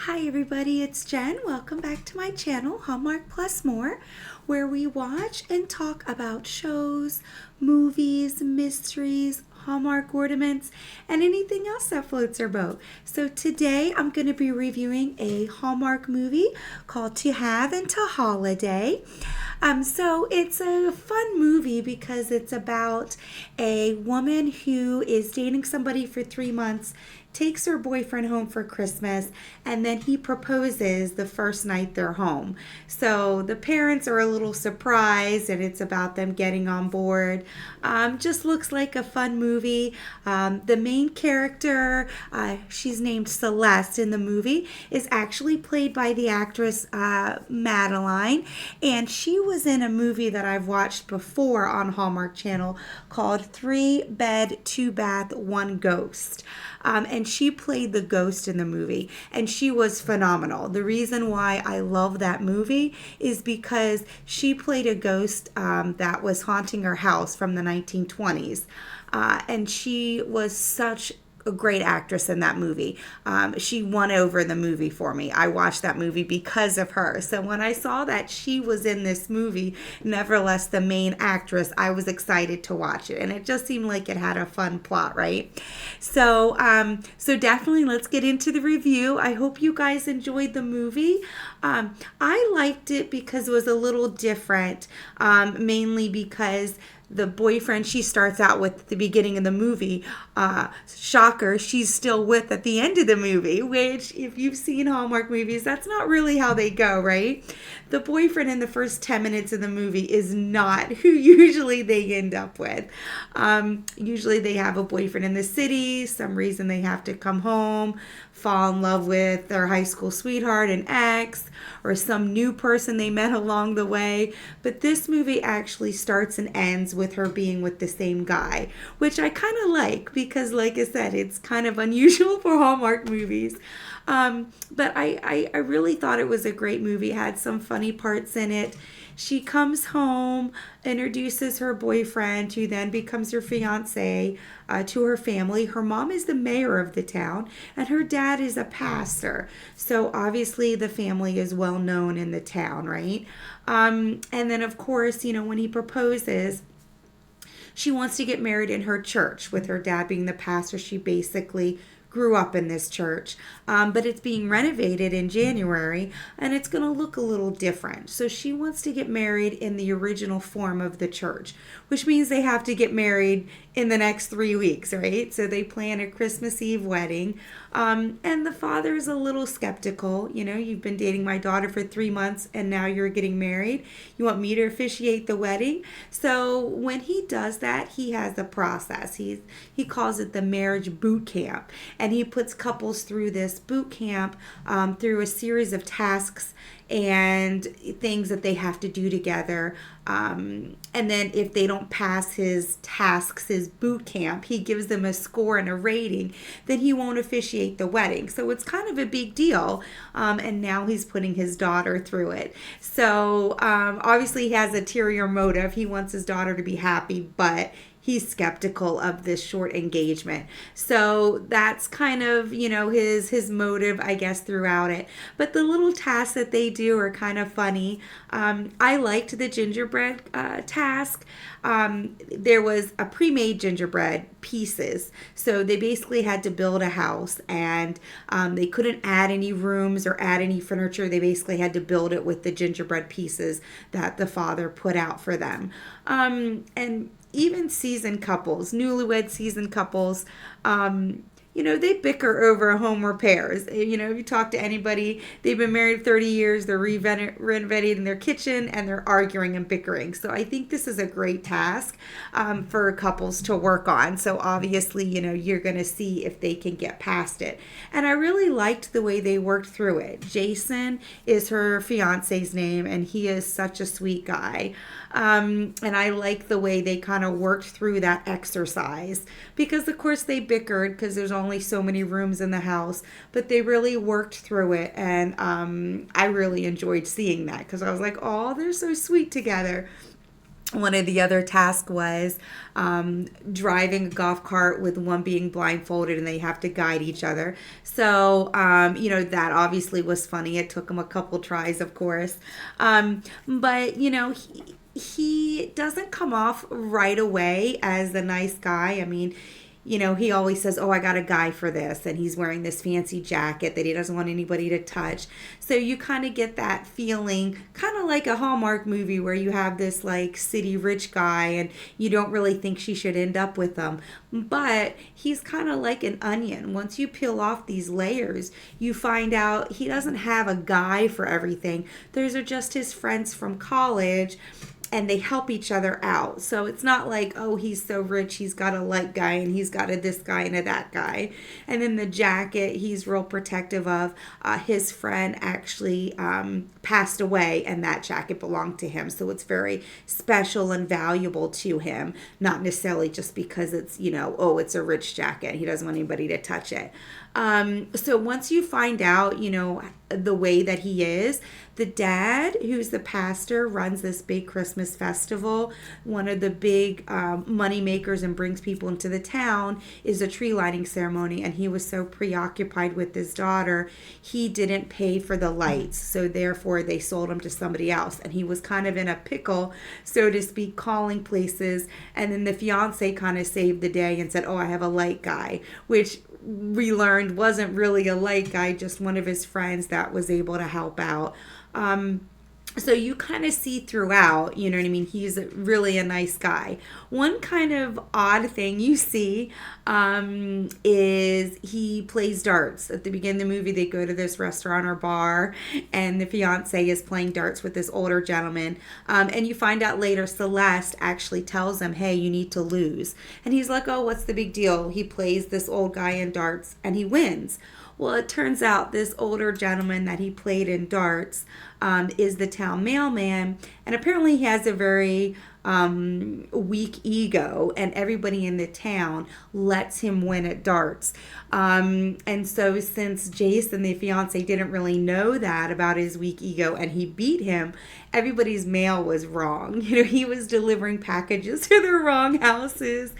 Hi everybody, it's Jen. Welcome back to my channel, Hallmark Plus More, where we watch and talk about shows, movies, mysteries, Hallmark ornaments, and anything else that floats our boat. So today I'm going to be reviewing a Hallmark movie called To Have and to Holiday. So it's a fun movie because it's about a woman who is dating somebody for 3 months, takes her boyfriend home for Christmas, and then he proposes the first night they're home. So the parents are a little surprised, and it's about them getting on board. Just looks like a fun movie. The main character, she's named Celeste in the movie, is actually played by the actress Madeline, and she was in a movie that I've watched before on Hallmark Channel called 3 Bed, 2 Bath, 1 Ghost. And she played the ghost in the movie, and she was phenomenal. The reason why I love that movie is because she played a ghost that was haunting her house from the 1920s. And she was such a great actress in that movie. She won over the movie for me. I watched that movie because of her. So when I saw that she was in this movie, nevertheless the main actress, I was excited to watch it, and it just seemed like it had a fun plot, right? So definitely let's get into the review. I hope you guys enjoyed the movie. I liked it because it was a little different, mainly because the boyfriend she starts out with at the beginning of the movie, shocker, she's still with at the end of the movie, which if you've seen Hallmark movies, that's not really how they go, right? The boyfriend in the first 10 minutes of the movie is not who usually they end up with. Usually they have a boyfriend in the city, some reason they have to come home, fall in love with their high school sweetheart, an ex, or some new person they met along the way. But this movie actually starts and ends with her being with the same guy, which I kind of like because, like I said, it's kind of unusual for Hallmark movies. But I really thought it was a great movie. It had some funny parts in it. She comes home, introduces her boyfriend, who then becomes her fiance, to her family. Her mom is the mayor of the town, and her dad is a pastor. So obviously, the family is well known in the town, right? And then, of course, when he proposes, she wants to get married in her church. With her dad being the pastor, she basically grew up in this church, but it's being renovated in January, and it's going to look a little different. So she wants to get married in the original form of the church, which means they have to get married in the next 3 weeks, right? So they plan a Christmas Eve wedding, and the father is a little skeptical. You've been dating my daughter for 3 months, and now you're getting married. You want me to officiate the wedding? So when he does that, he has a process. He calls it the marriage boot camp, and he puts couples through this boot camp, through a series of tasks and things that they have to do together. And then if they don't pass his tasks, his boot camp, he gives them a score and a rating, then he won't officiate the wedding. So it's kind of a big deal. And now he's putting his daughter through it. So obviously he has an ulterior motive. He wants his daughter to be happy, but he's skeptical of this short engagement. So that's kind of, his motive, I guess, throughout it. But the little tasks that they do are kind of funny. I liked the gingerbread task. There was a pre-made gingerbread pieces. So they basically had to build a house, and they couldn't add any rooms or add any furniture. They basically had to build it with the gingerbread pieces that the father put out for them. And even seasoned couples, newlywed seasoned couples, they bicker over home repairs. If you talk to anybody, they've been married 30 years, they're renovating their kitchen, and they're arguing and bickering. So I think this is a great task for couples to work on. So obviously, you're going to see if they can get past it. And I really liked the way they worked through it. Jason is her fiance's name, and he is such a sweet guy. And I like the way they kind of worked through that exercise because, of course, they bickered because there's only so many rooms in the house, but they really worked through it. And I really enjoyed seeing that because I was like, oh, they're so sweet together. one of the other tasks was driving a golf cart with one being blindfolded and they have to guide each other. So, that obviously was funny. It took him a couple tries, of course. But, he doesn't come off right away as the nice guy. I mean, he always says, oh, I got a guy for this. And he's wearing this fancy jacket that he doesn't want anybody to touch. So you kind of get that feeling, kind of like a Hallmark movie where you have this like city rich guy and you don't really think she should end up with him. But he's kind of like an onion. Once you peel off these layers, you find out he doesn't have a guy for everything. Those are just his friends from college, and they help each other out. So it's not like, oh, he's so rich, he's got a light guy and he's got a this guy and a that guy. And then the jacket, he's real protective of. His friend actually passed away and that jacket belonged to him. So it's very special and valuable to him, not necessarily just because it's, it's a rich jacket. He doesn't want anybody to touch it. So once you find out, the way that he is, the dad, who's the pastor, runs this big Christmas festival. One of the big money makers and brings people into the town is a tree lighting ceremony. And he was so preoccupied with his daughter, he didn't pay for the lights. So therefore, they sold him to somebody else. And he was kind of in a pickle, so to speak, calling places. And then the fiance kind of saved the day and said, oh, I have a light guy, which we learned wasn't really a light guy, just one of his friends that was able to help out. So you kind of see throughout, you know what I mean? He's really a nice guy. One kind of odd thing you see is he plays darts. At the beginning of the movie, they go to this restaurant or bar, and the fiance is playing darts with this older gentleman. And you find out later Celeste actually tells him, hey, you need to lose. And he's like, oh, what's the big deal? He plays this old guy in darts, and he wins. Well, it turns out this older gentleman that he played in darts is the town mailman, and apparently he has a very weak ego, and everybody in the town lets him win at darts. And so since Jason, the fiance, didn't really know that about his weak ego and he beat him, everybody's mail was wrong. He was delivering packages to the wrong houses.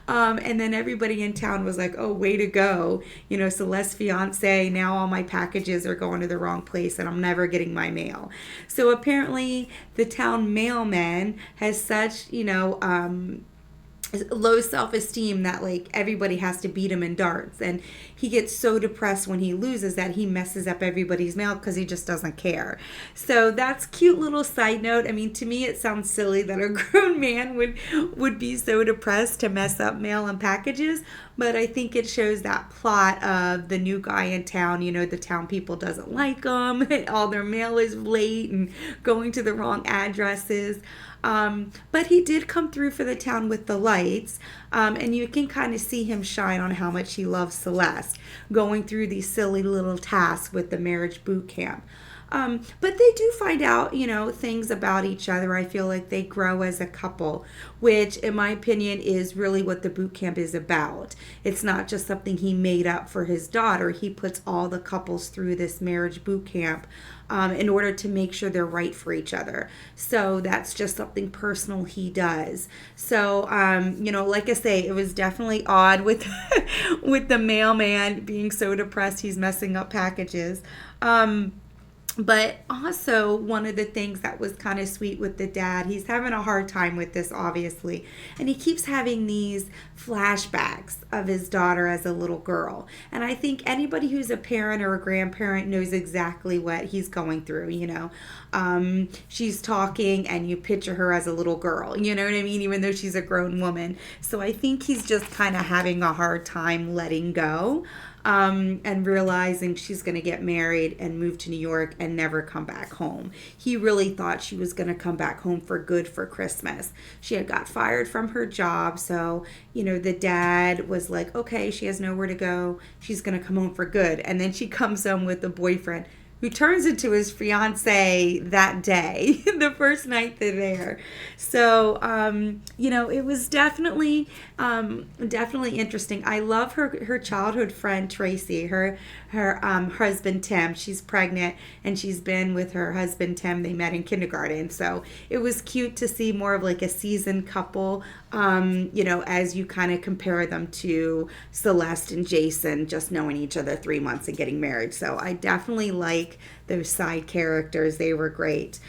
And then everybody in town was like, oh, way to go. Celeste's fiance, now all my packages are going to the wrong place and I'm never getting my mail. So apparently the town mailman has such, low self-esteem that like everybody has to beat him in darts, and he gets so depressed when he loses that he messes up everybody's mail because he just doesn't care. So that's cute little side note. I mean, to me it sounds silly that a grown man would be so depressed to mess up mail and packages, but I think it shows that plot of the new guy in town. The town people doesn't like him, all their mail is late and going to the wrong addresses. But he did come through for the town with the lights, and you can kind of see him shine on how much he loves Celeste, going through these silly little tasks with the marriage boot camp. But they do find out, things about each other. I feel like they grow as a couple, which in my opinion is really what the boot camp is about. It's not just something he made up for his daughter. He puts all the couples through this marriage boot camp in order to make sure they're right for each other. So that's just something personal he does. So, like I say, it was definitely odd with with the mailman being so depressed he's messing up packages. But also one of the things that was kind of sweet with the dad, he's having a hard time with this, obviously. And he keeps having these flashbacks of his daughter as a little girl. And I think anybody who's a parent or a grandparent knows exactly what he's going through, She's talking and you picture her as a little girl, you know what I mean? Even though she's a grown woman. So I think he's just kind of having a hard time letting go. And realizing she's going to get married and move to New York and never come back home. He really thought she was going to come back home for good for Christmas. She had got fired from her job, so, the dad was like, okay, she has nowhere to go. She's going to come home for good. And then she comes home with a boyfriend who turns into his fiance that day, the first night they're there. So, it was definitely interesting. I love her childhood friend, Tracy. Her her husband Tim. She's pregnant and she's been with her husband Tim. They met in kindergarten. So it was cute to see more of like a seasoned couple, as you kind of compare them to Celeste and Jason just knowing each other 3 months and getting married. So I definitely like those side characters. They were great.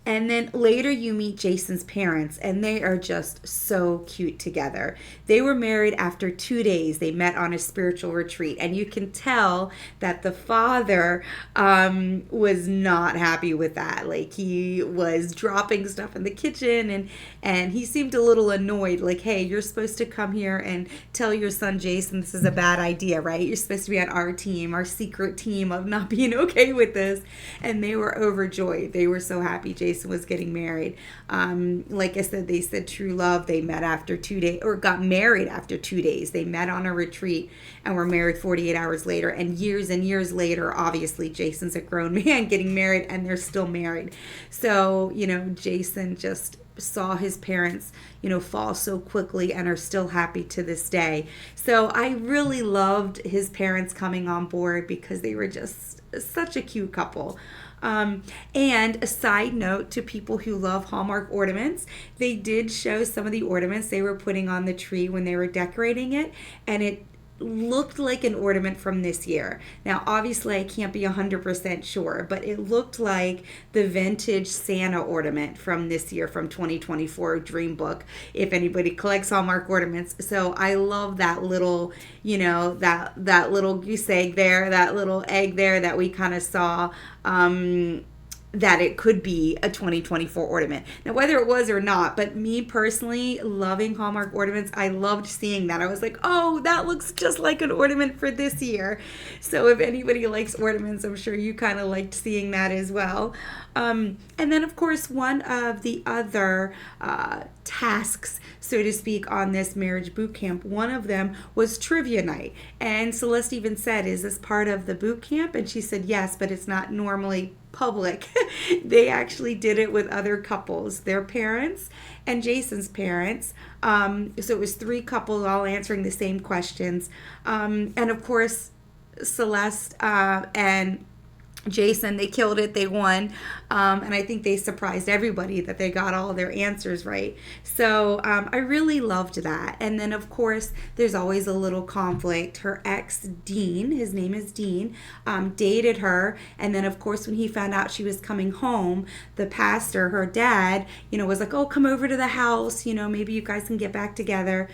And then later you meet Jason's parents, and they are just so cute together. They were married after 2 days. They met on a spiritual retreat, and you can tell that the father was not happy with that. Like, he was dropping stuff in the kitchen, and he seemed a little annoyed. Like, hey, you're supposed to come here and tell your son Jason this is a bad idea, right? You're supposed to be on our team, our secret team of not being okay with this. And they were overjoyed. They were so happy Jason was getting married. Like I said, they said true love. They met after 2 days, or got married after 2 days. They met on a retreat and were married 48 hours later. And years later, obviously, Jason's a grown man getting married, and they're still married. So, Jason just saw his parents, fall so quickly and are still happy to this day. So I really loved his parents coming on board because they were just such a cute couple. And a side note to people who love Hallmark ornaments, they did show some of the ornaments they were putting on the tree when they were decorating it, and it looked like an ornament from this year. Now, obviously, I can't be 100% sure, but it looked like the vintage Santa ornament from this year, from 2024 Dream Book, if anybody collects Hallmark ornaments. So I love that little, that little goose egg there, that little egg there that we kind of saw, that it could be a 2024 ornament. Now, whether it was or not, but me personally, loving Hallmark ornaments, I loved seeing that. I was like, oh, that looks just like an ornament for this year. So if anybody likes ornaments, I'm sure you kind of liked seeing that as well. And then, of course, one of the other tasks, so to speak, on this marriage boot camp, one of them was trivia night. And Celeste even said, is this part of the boot camp? And she said, yes, but it's not normally public. They actually did it with other couples, their parents and Jason's parents. So it was 3 couples all answering the same questions. And of course, Celeste and Jason, they killed it. They won. And I think they surprised everybody that they got all their answers right. So I really loved that. And then, of course, there's always a little conflict. Her ex, Dean, his name is Dean, dated her. And then, of course, when he found out she was coming home, the pastor, her dad, was like, oh, come over to the house. Maybe you guys can get back together.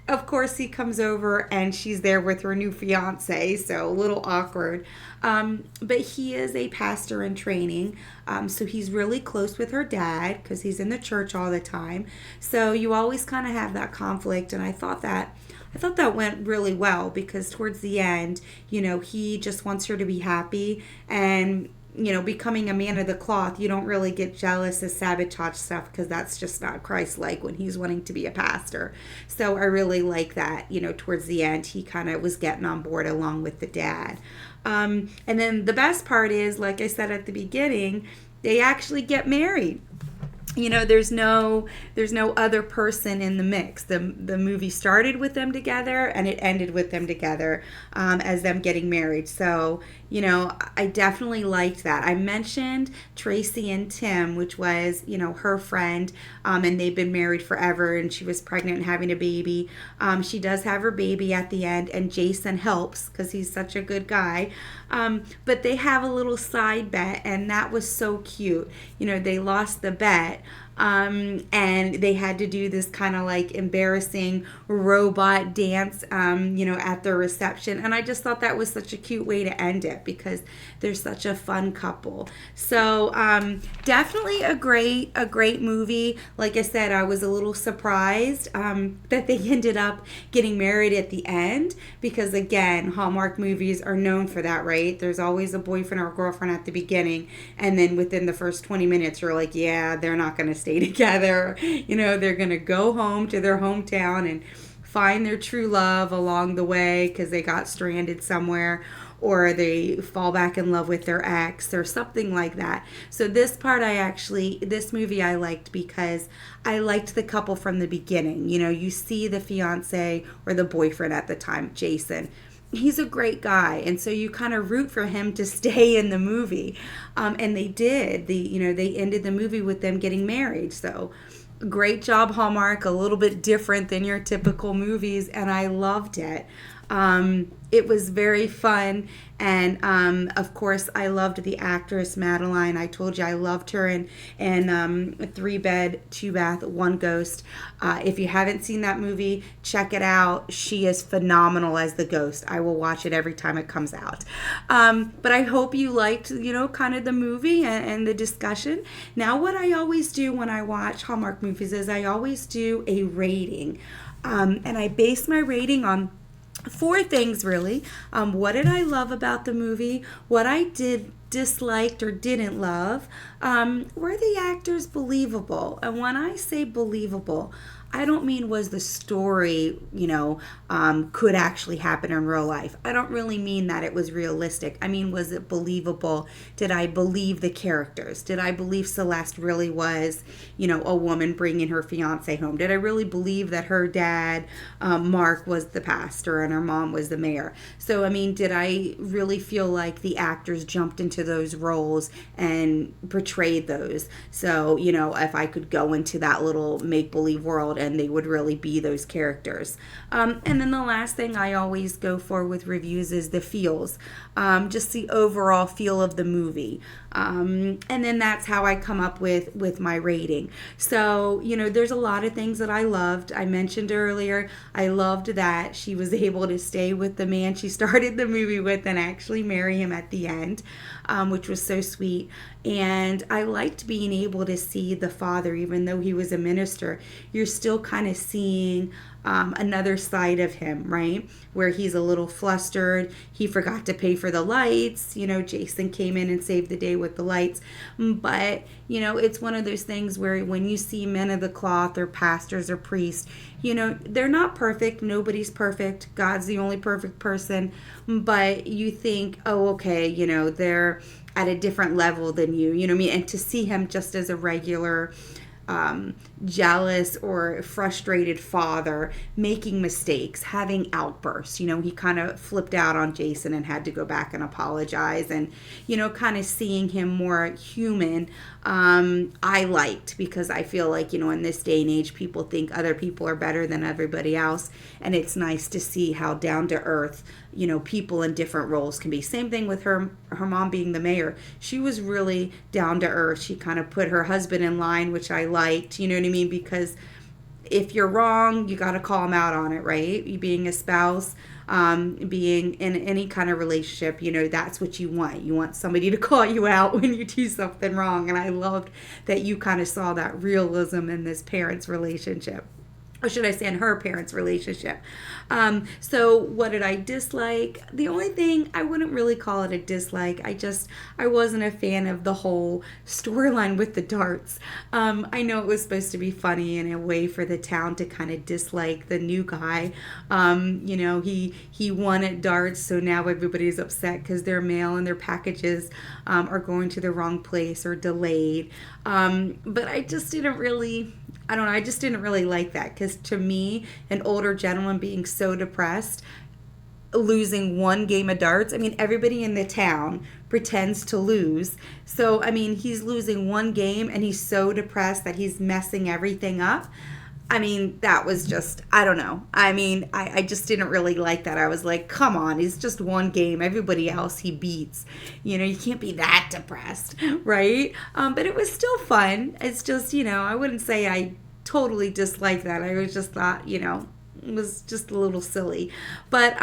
Of course, he comes over and she's there with her new fiance, so a little awkward. But he is a pastor in training, so he's really close with her dad because he's in the church all the time. So you always kind of have that conflict, and I thought that went really well because towards the end, he just wants her to be happy, and becoming a man of the cloth, you don't really get jealous of sabotage stuff because that's just not Christ-like when he's wanting to be a pastor. So I really like that, towards the end, he kind of was getting on board along with the dad. And then the best part is, like I said at the beginning, they actually get married. There's no other person in the mix. The movie started with them together and it ended with them together as them getting married. So, I definitely liked that. I mentioned Tracy and Tim, which was, her friend, and they've been married forever, and she was pregnant and having a baby. She does have her baby at the end, and Jason helps because he's such a good guy. But they have a little side bet, and that was so cute. They lost the bet. And they had to do this kind of like embarrassing robot dance, at their reception. And I just thought that was such a cute way to end it because they're such a fun couple. So definitely a great movie. Like I said, I was a little surprised that they ended up getting married at the end because, again, Hallmark movies are known for that, right? There's always a boyfriend or girlfriend at the beginning, and then within the first 20 minutes, you're like, yeah, they're not going to stay together. They're going to go home to their hometown and find their true love along the way because they got stranded somewhere, or they fall back in love with their ex or something like that. So this movie I liked because I liked the couple from the beginning. You see the fiance or the boyfriend at the time, Jason. he's a great guy, and so you kind of root for him to stay in the movie. And they did. They ended the movie with them getting married. So great job, Hallmark. A little bit different than your typical movies, and I loved it. It was very fun, and of course, I loved the actress Madeline. I told you I loved her in a 3-bed, 2-bath, 1 ghost. If you haven't seen that movie, check it out. She is phenomenal as the ghost. I will watch it every time it comes out. But I hope you liked, kind of the movie and the discussion. Now, what I always do when I watch Hallmark movies is I always do a rating, and I base my rating on 4 things really. What did I love about the movie? What I disliked or didn't love? Were the actors believable? And when I say believable, I don't mean was the story, could actually happen in real life. I don't really mean that it was realistic. I mean, was it believable? Did I believe the characters? Did I believe Celeste really was, a woman bringing her fiance home? Did I really believe that her dad, Mark, was the pastor and her mom was the mayor? So, I mean, did I really feel like the actors jumped into those roles and portrayed those? So, if I could go into that little make-believe world and they would really be those characters. And then the last thing I always go for with reviews is the feels, just the overall feel of the movie. And then that's how I come up with my rating. So, there's a lot of things that I loved. I mentioned earlier, I loved that she was able to stay with the man she started the movie with and actually marry him at the end, which was so sweet. And I liked being able to see the father, even though he was a minister, you're still kind of seeing another side of him, right? Where he's a little flustered. He forgot to pay for the lights. Jason came in and saved the day with the lights. But, it's one of those things where when you see men of the cloth or pastors or priests, they're not perfect. Nobody's perfect. God's the only perfect person. But you think, oh, okay, they're at a different level than you, what I mean? And to see him just as a regular jealous or frustrated father making mistakes, having outbursts. He kind of flipped out on Jason and had to go back and apologize, and kind of seeing him more human, I liked, because I feel like in this day and age people think other people are better than everybody else, and it's nice to see how down to earth people in different roles can be. Same thing with her mom being the mayor. She was really down to earth. She kind of put her husband in line, which I liked, you know what I mean? Because if you're wrong, you got to call him out on it, right? You being a spouse, being in any kind of relationship, that's what you want. You want somebody to call you out when you do something wrong. And I loved that you kind of saw that realism in this parents' relationship. Or should I say in her parents' relationship. So what did I dislike? The only thing, I wouldn't really call it a dislike. I wasn't a fan of the whole storyline with the darts. I know it was supposed to be funny and a way for the town to kind of dislike the new guy. He won at darts, so now everybody's upset because their mail and their packages are going to the wrong place or delayed. But I just didn't really... I don't know, I just didn't really like that, because to me, an older gentleman being so depressed, losing one game of darts, I mean, everybody in the town pretends to lose. So, I mean, he's losing one game and he's so depressed that he's messing everything up. I mean, that was just, I don't know. I mean, I just didn't really like that. I was like, come on, it's just one game. Everybody else he beats. You can't be that depressed, right? But it was still fun. It's just, I wouldn't say I totally disliked that. I was just thought, it was just a little silly. But,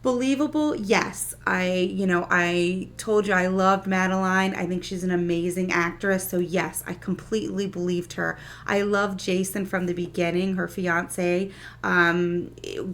believable, yes. I told you I loved Madeline. I think she's an amazing actress. So yes, I completely believed her. I loved Jason from the beginning, her fiance.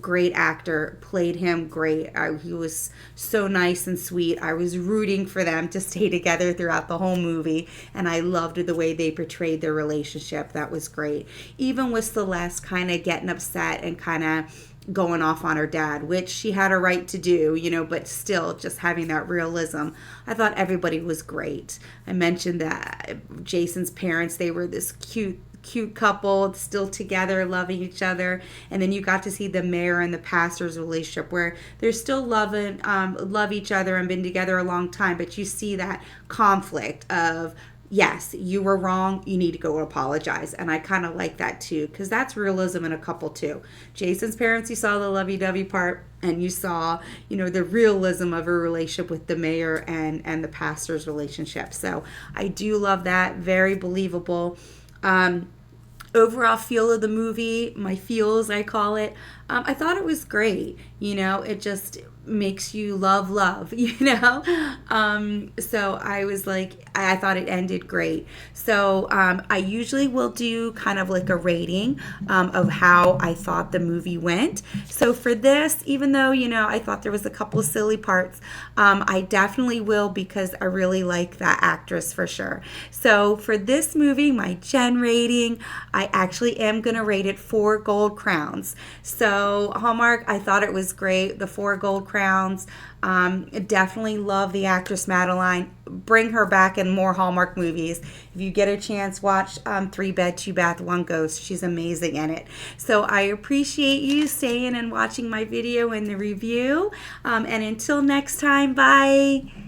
Great actor, played him great. He was so nice and sweet. I was rooting for them to stay together throughout the whole movie, and I loved the way they portrayed their relationship. That was great. Even with Celeste kind of getting upset and kind of going off on her dad, which she had a right to do, but still just having that realism. I thought everybody was great. I mentioned that Jason's parents, they were this cute cute couple, still together, loving each other. And then you got to see the mayor and the pastor's relationship where they're still loving, love each other and been together a long time. But you see that conflict of, yes, you were wrong. You need to go apologize. And I kind of like that too, because that's realism in a couple too. Jason's parents, you saw the lovey-dovey part, and you saw, the realism of a relationship with the mayor and the pastor's relationship. So I do love that. Very believable. Overall feel of the movie, my feels, I call it. I thought it was great. It just makes you love, so I was like, I thought it ended great. So I usually will do kind of like a rating of how I thought the movie went. So for this, even though, I thought there was a couple of silly parts, I definitely will, because I really like that actress for sure. So for this movie, my Jen rating, I actually am going to rate it 4 gold crowns. So Hallmark, I thought it was great. The 4 gold crowns. Definitely love the actress Madeline. Bring her back in more Hallmark movies. If you get a chance, watch 3 Bed, 2 Bath, 1 Ghost. She's amazing in it. So I appreciate you staying and watching my video and the review. And until next time, bye.